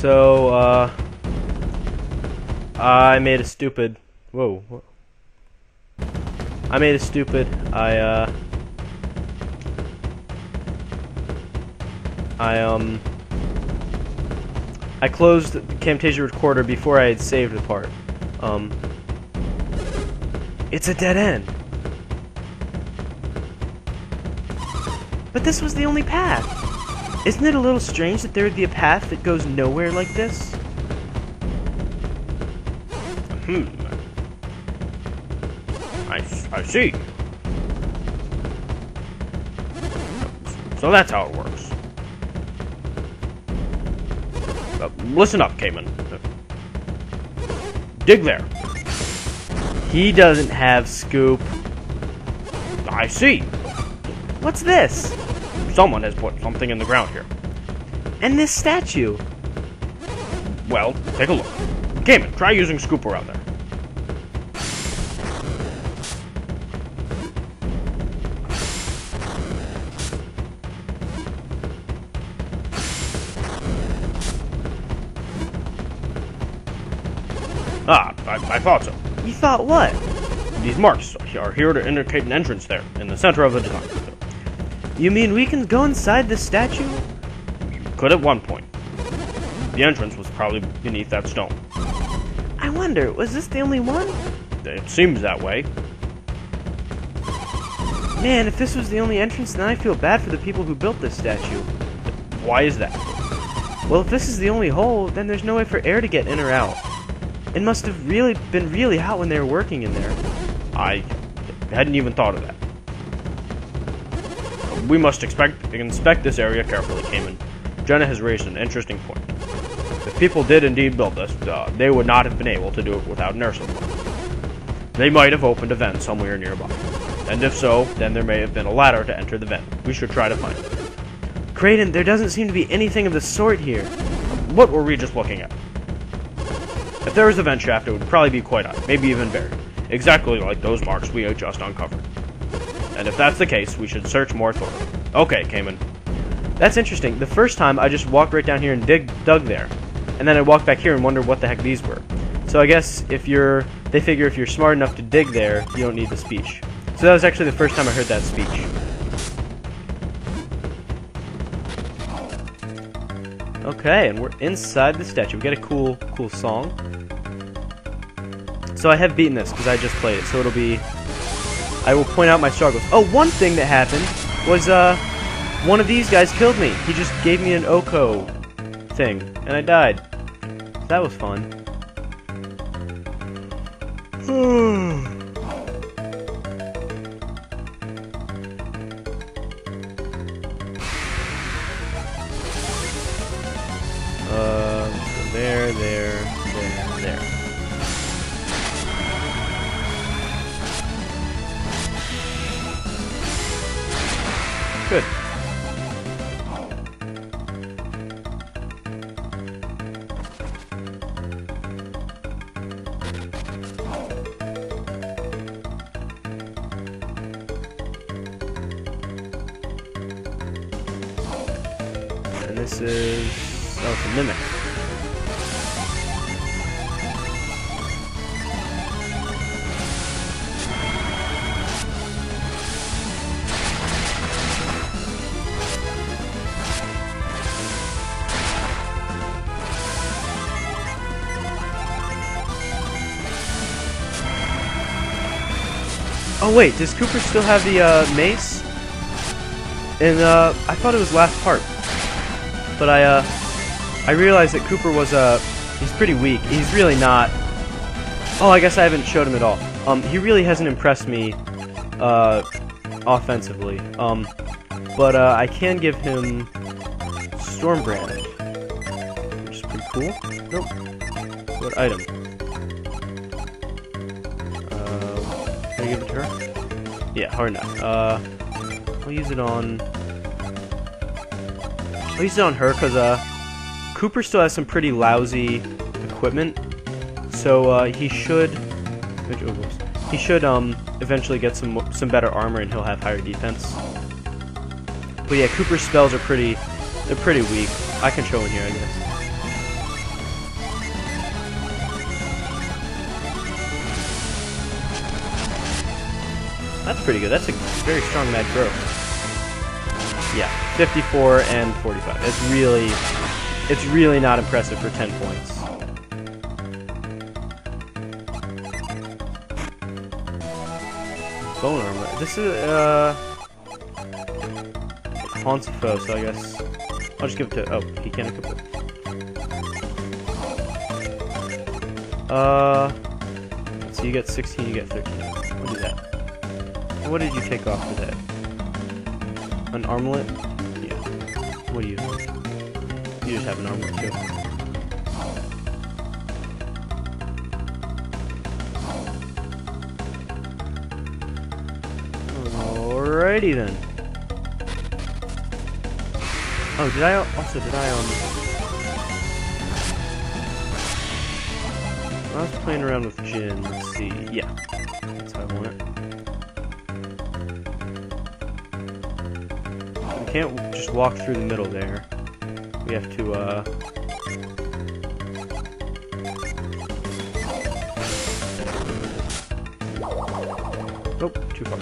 So, I made a stupid... Whoa. I made a stupid... I closed the Camtasia recorder before I had saved the part. It's a dead end. But this was the only path. Isn't it a little strange that there would be a path that goes nowhere like this? I see. So that's how it works. Listen up, Cayman. Dig there. He doesn't have scoop. I see. What's this? Someone has put something in the ground here. And this statue. Well, take a look. Cayman, try using scoop around there. I thought so. You thought what? These marks are here to indicate an entrance there, in the center of the design. You mean we can go inside the statue? You could at one point. The entrance was probably beneath that stone. I wonder, was this the only one? It seems that way. Man, if this was the only entrance, then I feel bad for the people who built this statue. Why is that? Well, if this is the only hole, then there's no way for air to get in or out. It must have been really hot when they were working in there. I hadn't even thought of that. We must inspect this area carefully, Cayman. Jenna has raised an interesting point. If people did indeed build this, they would not have been able to do it without an air supply. They might have opened a vent somewhere nearby. And if so, then there may have been a ladder to enter the vent. We should try to find it. Creighton, there doesn't seem to be anything of the sort here. What were we just looking at? If there was a vent shaft, it would probably be quite high, maybe even buried. Exactly like those marks we had just uncovered. And if that's the case, we should search more thoroughly. Okay, Cayman. That's interesting. The first time, I just walked right down here and dug there. And then I walked back here and wondered what the heck these were. So I guess they figure if you're smart enough to dig there, you don't need the speech. So that was actually the first time I heard that speech. Okay, and we're inside the statue. We get a cool song. So I have beaten this because I just played it. So it'll be... I will point out my struggles. Oh, one thing that happened was one of these guys killed me. He just gave me an Oko thing, and I died. That was fun. There. Good. And this is... oh, it's a mimic. Oh wait, does Cooper still have the mace? And I thought it was last part, but I realized that Cooper was he's pretty weak. He's really not. Oh, I guess I haven't showed him at all. He really hasn't impressed me offensively. But I can give him Stormbrand, which is pretty cool. Nope. What item? Can I give it to her? Yeah, hard nut. I'll use it on... I'll use it on her, because, Cooper still has some pretty lousy equipment. So, he should... He should, eventually get some better armor, and he'll have higher defense. But yeah, Cooper's spells are pretty... They're pretty weak. I can show in here, I guess. That's pretty good. That's a very strong mad growth. Yeah, 54 and 45. It's really not impressive for 10 points. Bone armor. This is haunts a foe, so I guess I'll just give it to. Oh, he can't equip it. So you get 16, you get 13. What is that? What did you take off for that? An armlet? Yeah. What do you? You just have an armlet too. Alrighty then. Oh, did I I was playing around with Jin. Let's see. Yeah, that's how I want it. We can't just walk through the middle there. We have to, Nope, too far.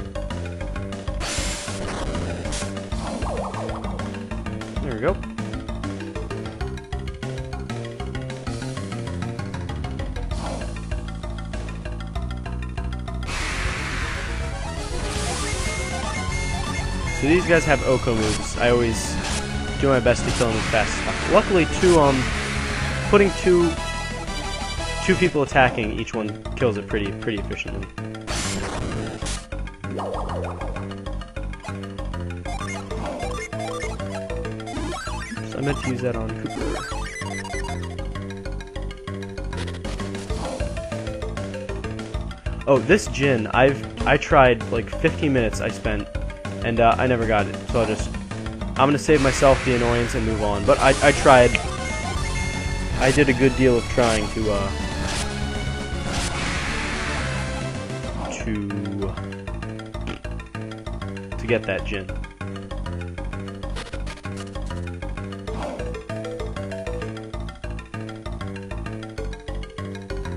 There we go. So these guys have Oko moves. I always do my best to kill them as fast as possible. Luckily, putting two people attacking, each one kills it pretty efficiently. So I meant to use that on Cooper. Oh, this Jin, I tried like 15 minutes I spent, and I never got it. So I'm gonna save myself the annoyance and move on. But I tried. I did a good deal of trying to get that Jin.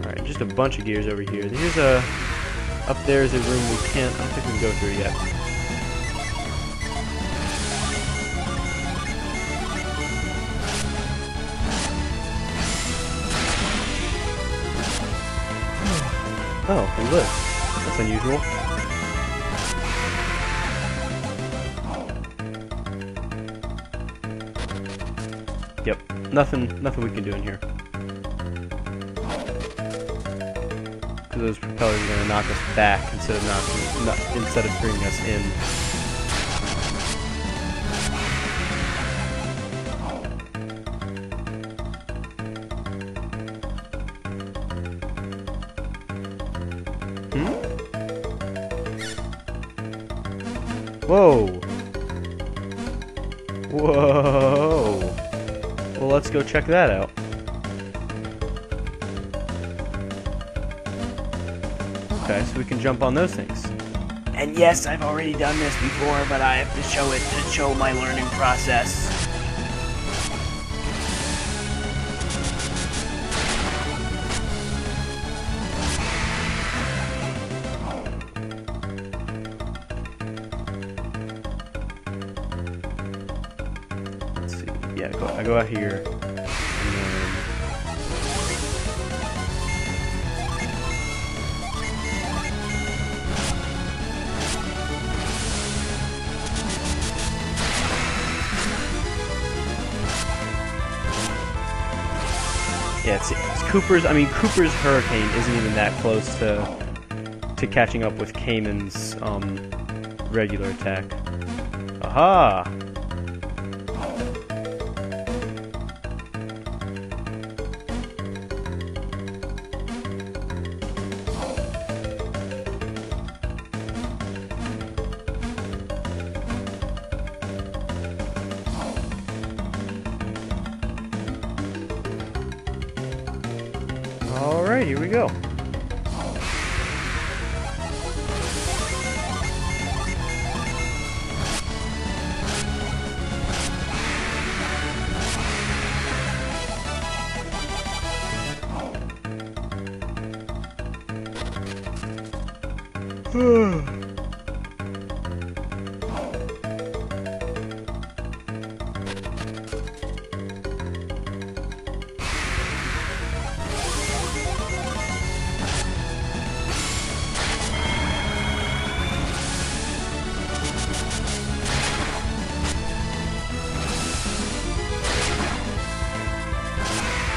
Alright, just a bunch of gears over here. Here's up there is a room I don't think we can go through yet. Oh, we live. That's unusual. Yep, nothing we can do in here. Because those propellers are gonna knock us back instead of bringing us in. Whoa! Whoa! Well, let's go check that out. Okay, so we can jump on those things. And yes, I've already done this before, but I have to show it to show my learning process. Yeah, I go out here, and then... Yeah, it's Cooper's. I mean, Cooper's Hurricane isn't even that close to catching up with Cayman's regular attack. Aha! Alright, here we go.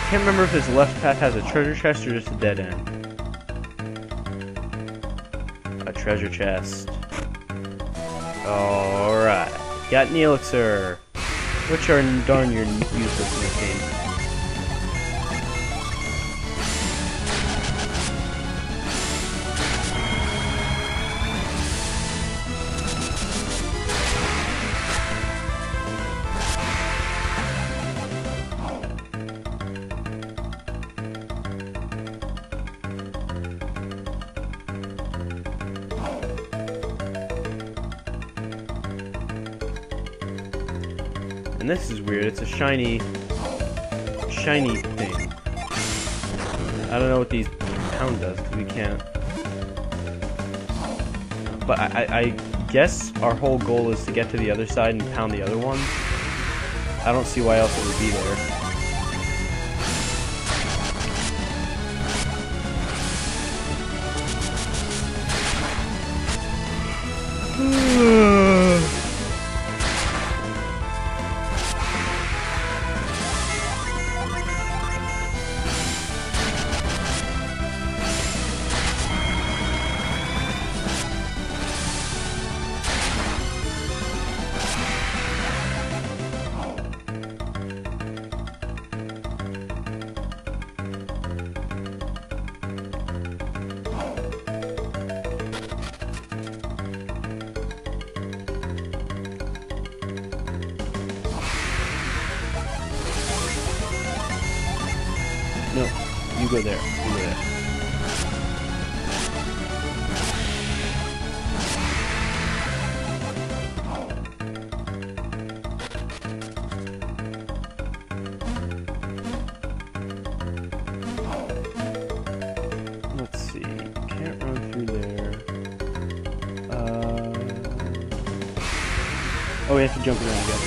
can't remember if this left path has a treasure chest or just a dead end. A treasure chest. Alright. Got an elixir. Which are darn near useless in this game. And this is weird. It's a shiny thing. I don't know what these pound does because we can't. But I guess our whole goal is to get to the other side and pound the other one. I don't see why else it would be there. No, you go there. You go there. Let's see. Can't run through there. Oh, we have to jump around again.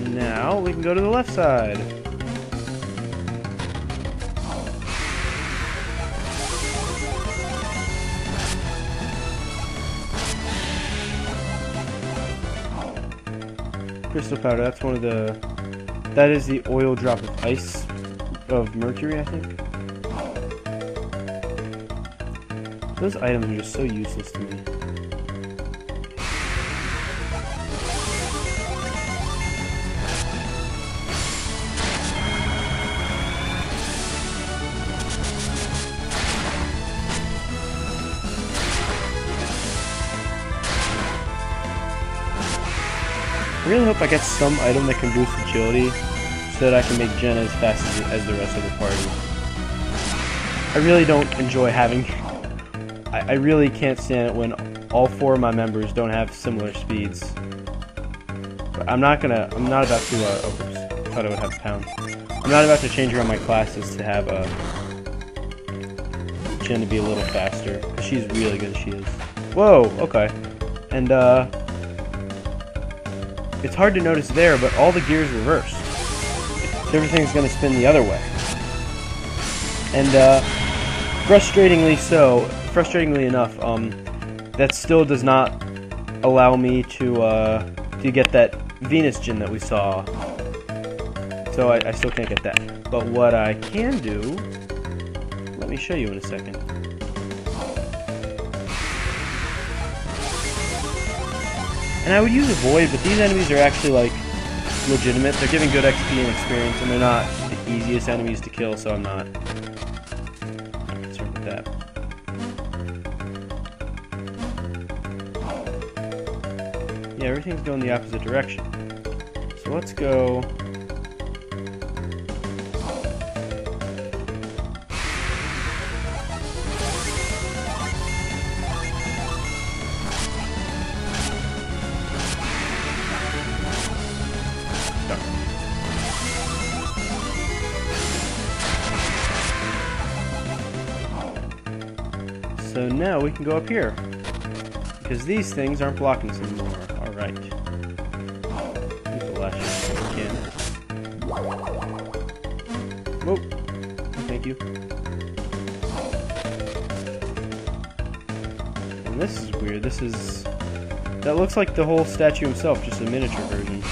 Now we can go to the left side. Crystal powder, that's one of the... That is the oil drop of ice of mercury, I think. Those items are just so useless to me. I really hope I get some item that can boost agility so that I can make Jenna as fast as the rest of the party. I really don't enjoy having... I really can't stand it when all 4 of my members don't have similar speeds. But I'm not about to, oh, oops, thought I would have a pound. I'm not about to change around my classes to have Jen to be a little faster, because she's really good as she is. Whoa, okay. And, it's hard to notice there, but all the gears reversed. So everything's going to spin the other way. And frustratingly enough, that still does not allow me to get that Venus gem that we saw. So I still can't get that. But what I can do, let me show you in a second. And I would use a void, but these enemies are actually, like, legitimate. They're giving good XP and experience, and they're not the easiest enemies to kill, so I'm not concerned with that. Yeah, everything's going the opposite direction. So let's go... And now we can go up here. Because these things aren't blocking us anymore. Alright. Use the last shot we can. Whoa. Thank you. And this is weird. This is... That looks like the whole statue himself, just a miniature version.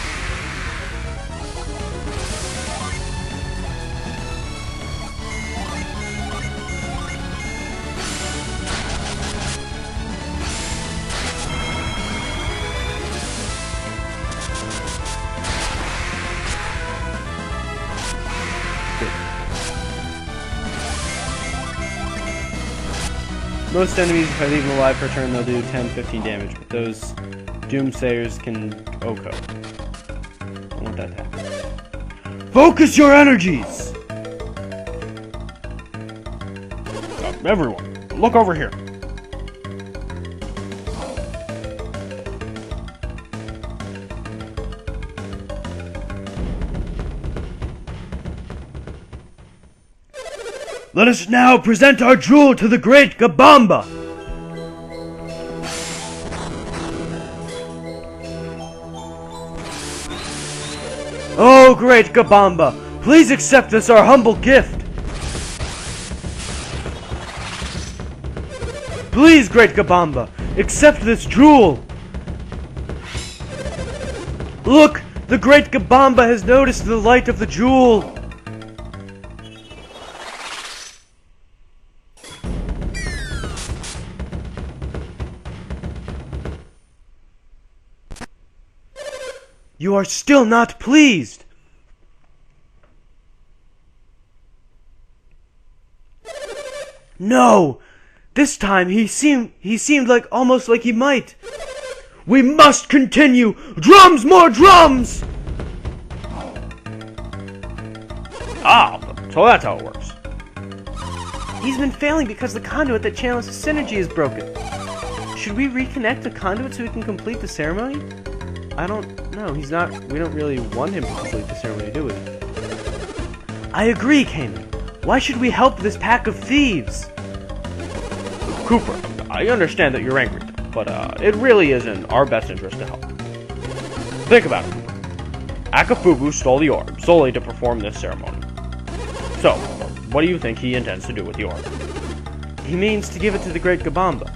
Most enemies, if I leave them alive for a turn, they'll do 10-15 damage, but those Doomsayers can OHKO. I don't want that to happen. Focus your energies! Everyone, look over here. Let us now present our jewel to the great Gabomba! Oh, great Gabomba! Please accept this, our humble gift! Please, great Gabomba, accept this jewel! Look! The great Gabomba has noticed the light of the jewel! You are still not pleased! No! This time he seemed like almost like he might. We must continue! Drums, more drums! Ah, so that's how it works. He's been failing because the conduit that channels his synergy is broken. Should we reconnect the conduit so we can complete the ceremony? I don't know. We don't really want him to complete the ceremony, do we? I agree, Cayman. Why should we help this pack of thieves? Cooper, I understand that you're angry, but it really is in our best interest to help. Think about it, Cooper. Akafubu stole the orb solely to perform this ceremony. So, what do you think he intends to do with the orb? He means to give it to the great Gabomba.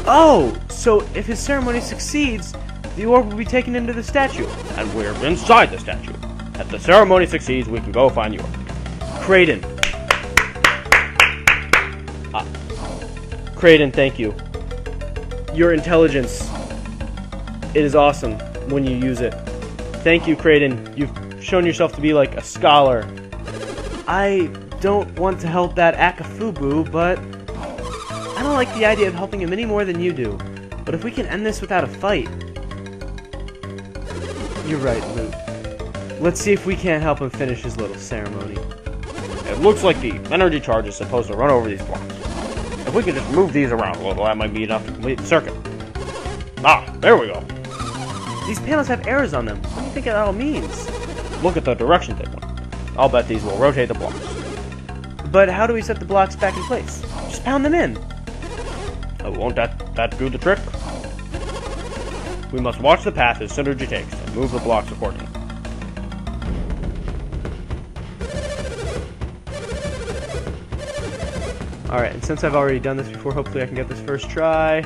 Oh, so if his ceremony succeeds, the orb will be taken into the statue. And we're inside the statue. If the ceremony succeeds, we can go find the orb. Kraden. Kraden, thank you. Your intelligence, it is awesome when you use it. Thank you, Kraden. You've shown yourself to be like a scholar. I don't want to help that Akafubu, but I don't like the idea of helping him any more than you do. But if we can end this without a fight... You're right, Luke. Let's see if we can't help him finish his little ceremony. It looks like the energy charge is supposed to run over these blocks. If we can just move these around a little, that might be enough to complete the circuit. Ah, there we go. These panels have errors on them. What do you think that all means? Look at the direction they went. I'll bet these will rotate the blocks. But how do we set the blocks back in place? Just pound them in. Won't that do the trick? We must watch the path his synergy takes and move the blocks accordingly. Alright, and since I've already done this before, hopefully I can get this first try.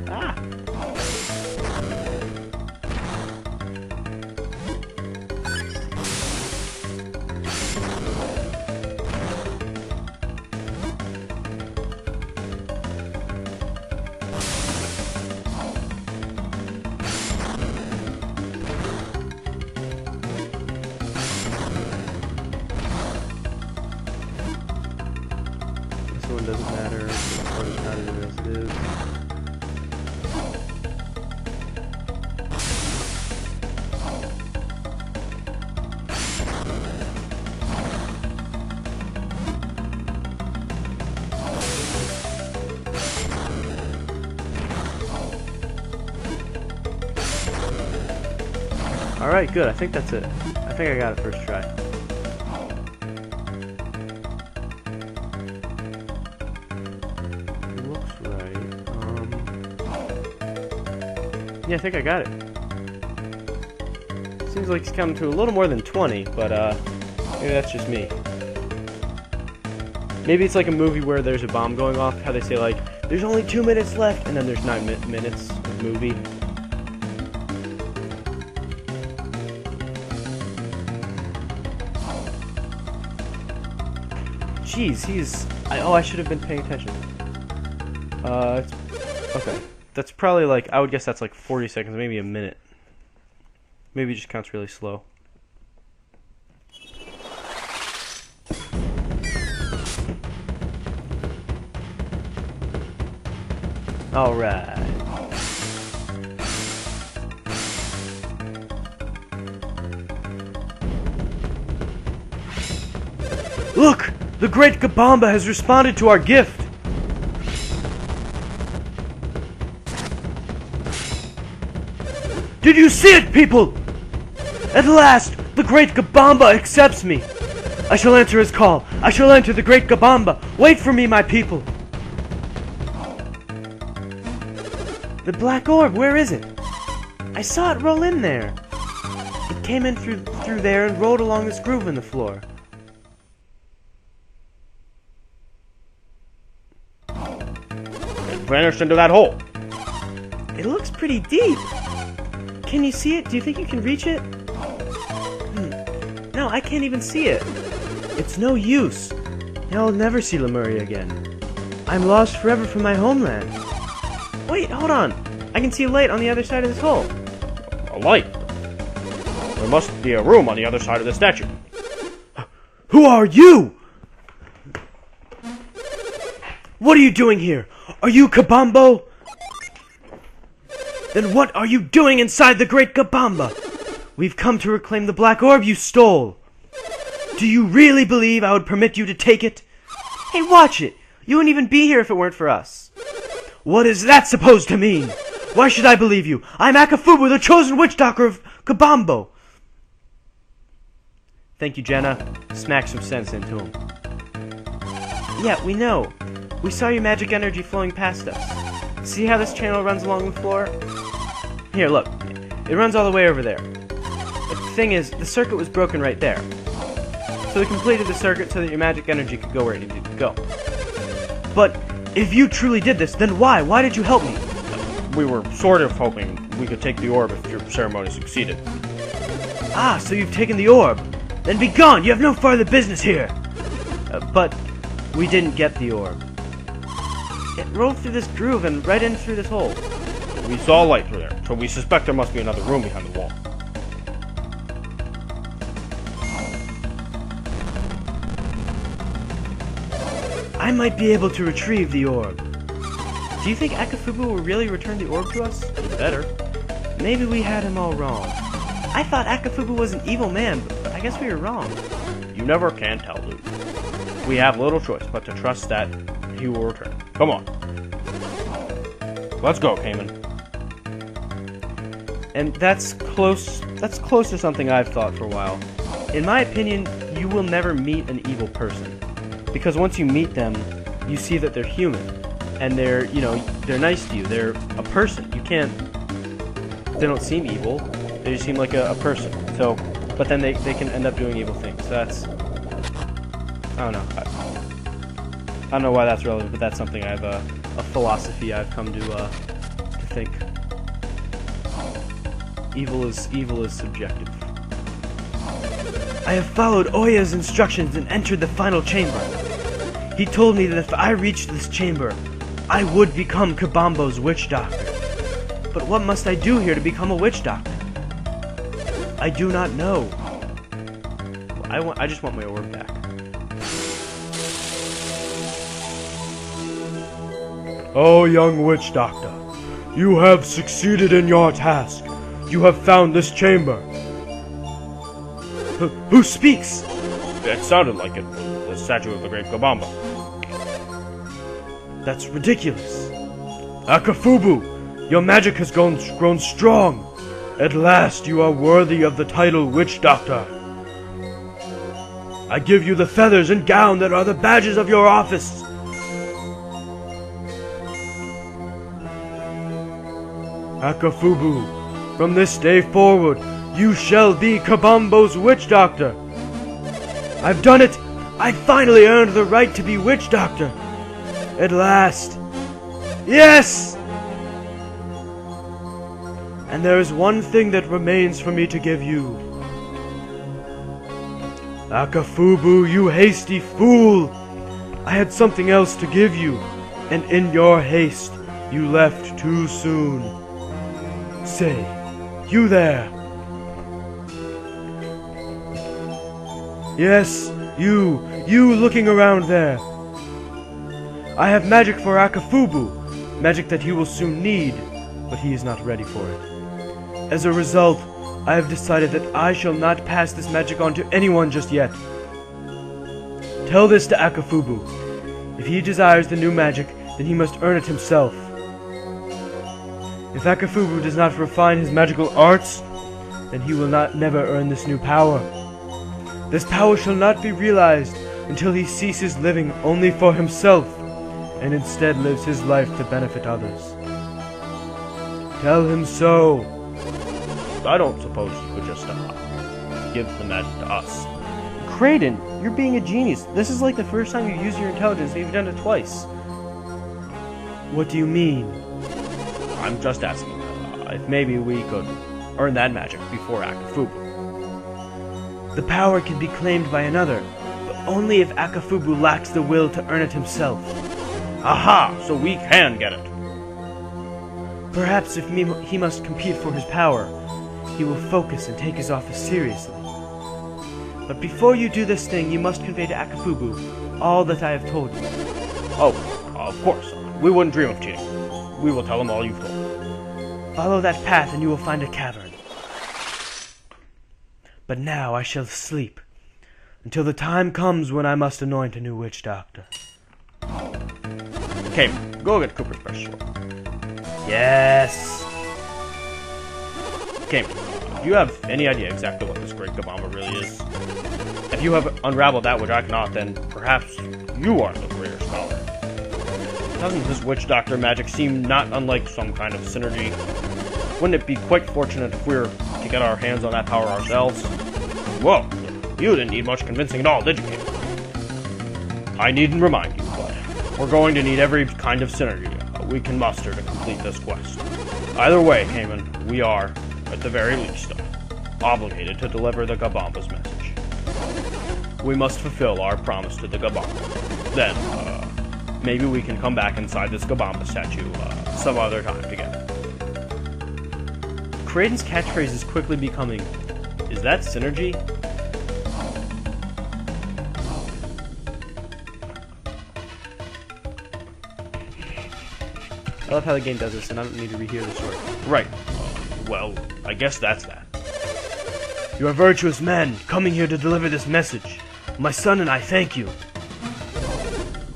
Ah! This one doesn't matter. This part is not as it is. Alright, good. I think that's it. I think I got it first try. Yeah, I think I got it. Seems like it's counting to a little more than 20, but maybe that's just me. Maybe it's like a movie where there's a bomb going off, how they say like, there's only 2 minutes left, and then there's 9 minutes of movie. Jeez, I should have been paying attention. Okay. That's probably like, I would guess that's like 40 seconds, maybe a minute. Maybe it just counts really slow. Alright. Look! The great Gabomba has responded to our gift! Did you see it, people? At last, the great Gabomba accepts me. I shall answer his call. I shall enter the great Gabomba. Wait for me, my people. The black orb, where is it? I saw it roll in there. It came in through there and rolled along this groove in the floor. It vanished into that hole. It looks pretty deep. Can you see it? Do you think you can reach it? No, I can't even see it. It's no use. I'll never see Lemuria again. I'm lost forever from my homeland. Wait, hold on. I can see a light on the other side of this hole. A light? There must be a room on the other side of the statue. Who are you? What are you doing here? Are you Kabombo? Then what are you doing inside the great Gabomba? We've come to reclaim the black orb you stole. Do you really believe I would permit you to take it? Hey, watch it. You wouldn't even be here if it weren't for us. What is that supposed to mean? Why should I believe you? I'm Akafubu, the chosen witch doctor of Gabombo. Thank you, Jenna. Smack some sense into him. Yeah, we know. We saw your magic energy flowing past us. See how this channel runs along the floor? Here, look. It runs all the way over there. But the thing is, the circuit was broken right there. So we completed the circuit so that your magic energy could go where it needed to go. But if you truly did this, then why? Why did you help me? We were sort of hoping we could take the orb if your ceremony succeeded. Ah, so you've taken the orb. Then be gone! You have no further business here! But we didn't get the orb. It rolled through this groove and right in through this hole. We saw a light through there, so we suspect there must be another room behind the wall. I might be able to retrieve the orb. Do you think Akafubu will really return the orb to us? Better. Maybe we had him all wrong. I thought Akafubu was an evil man, but I guess we were wrong. You never can tell, Luke. We have little choice but to trust that he will return. Come on. Let's go, Cayman. And that's close to something I've thought for a while. In my opinion, you will never meet an evil person. Because once you meet them, you see that they're human. And they're nice to you. They're a person. You can't... They don't seem evil. They just seem like a person. So, but then they can end up doing evil things. So that's... I don't know. I don't know why that's relevant, but that's something I've... a philosophy I've come to think. Evil is subjective. I have followed Oya's instructions and entered the final chamber. He told me that if I reached this chamber, I would become Kabombo's witch doctor. But what must I do here to become a witch doctor? I do not know. I just want my orb back. Oh, young witch doctor, you have succeeded in your task. You have found this chamber. Who speaks? It sounded like it was the statue of the great Gabomba. That's ridiculous. Akafubu, your magic has grown strong. At last you are worthy of the title Witch Doctor. I give you the feathers and gown that are the badges of your office. Akafubu, from this day forward, you shall be Kabombo's witch doctor. I've done it! I finally earned the right to be witch doctor. At last. Yes! And there is one thing that remains for me to give you. Akafubu, you hasty fool! I had something else to give you, and in your haste, you left too soon. Say, you there! Yes, you looking around there. I have magic for Akafubu, magic that he will soon need, but he is not ready for it. As a result, I have decided that I shall not pass this magic on to anyone just yet. Tell this to Akafubu. If he desires the new magic, then he must earn it himself. If Akafubu does not refine his magical arts, then he will never earn this new power. This power shall not be realized until he ceases living only for himself, and instead lives his life to benefit others. Tell him so. I don't suppose you could just give the magic to us. Kraden, you're being a genius. This is like the first time you use your intelligence, and you've done it twice. What do you mean? I'm just asking if maybe we could earn that magic before Akafubu. The power can be claimed by another, but only if Akafubu lacks the will to earn it himself. Aha! So we can get it. Perhaps if he must compete for his power, he will focus and take his office seriously. But before you do this thing, you must convey to Akafubu all that I have told you. Oh, of course. We wouldn't dream of cheating. We will tell him all you've told. Follow that path and you will find a cavern. But now I shall sleep, until the time comes when I must anoint a new witch doctor. Okay, go get Cooper's precious sword. Yes! Okay, do you have any idea exactly what this great Gabomba really is? If you have unraveled that which I cannot, then perhaps you are the greater scholar. Doesn't this witch doctor magic seem not unlike some kind of synergy? Wouldn't it be quite fortunate if we were to get our hands on that power ourselves? Whoa, you didn't need much convincing at all, did you, Cayman? I needn't remind you, but we're going to need every kind of synergy we can muster to complete this quest. Either way, Cayman, we are, at the very least, obligated to deliver the Gabomba's message. We must fulfill our promise to the Gabomba. Then, maybe we can come back inside this Gabomba statue some other time together. Kraden's catchphrase is quickly becoming, is that synergy? I love how the game does this, and I don't need to rehear the story. Right. Well, I guess that's that. You are virtuous men, coming here to deliver this message. My son and I thank you.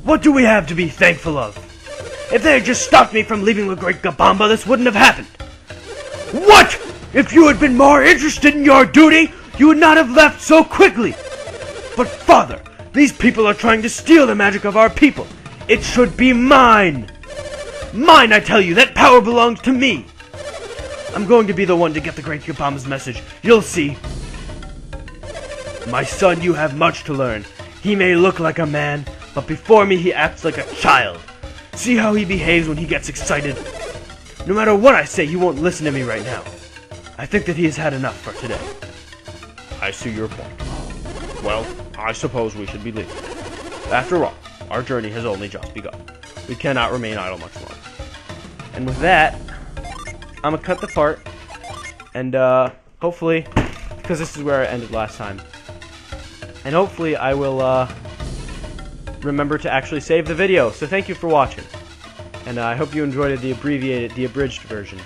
What do we have to be thankful of? If they had just stopped me from leaving the great Gabomba, this wouldn't have happened. What? If you had been more interested in your duty, you would not have left so quickly. But father, these people are trying to steal the magic of our people. It should be mine. Mine, I tell you, that power belongs to me. I'm going to be the one to get the great Gabomba's message. You'll see. My son, you have much to learn. He may look like a man, but before me he acts like a child. See how he behaves when he gets excited? No matter what I say, he won't listen to me right now. I think that he has had enough for today. I see your point. Well, I suppose we should be leaving. After all, our journey has only just begun. We cannot remain idle much longer. And with that, I'm gonna cut the part, and hopefully, because this is where I ended last time, and hopefully I will remember to actually save the video. So thank you for watching, and I hope you enjoyed the abridged version.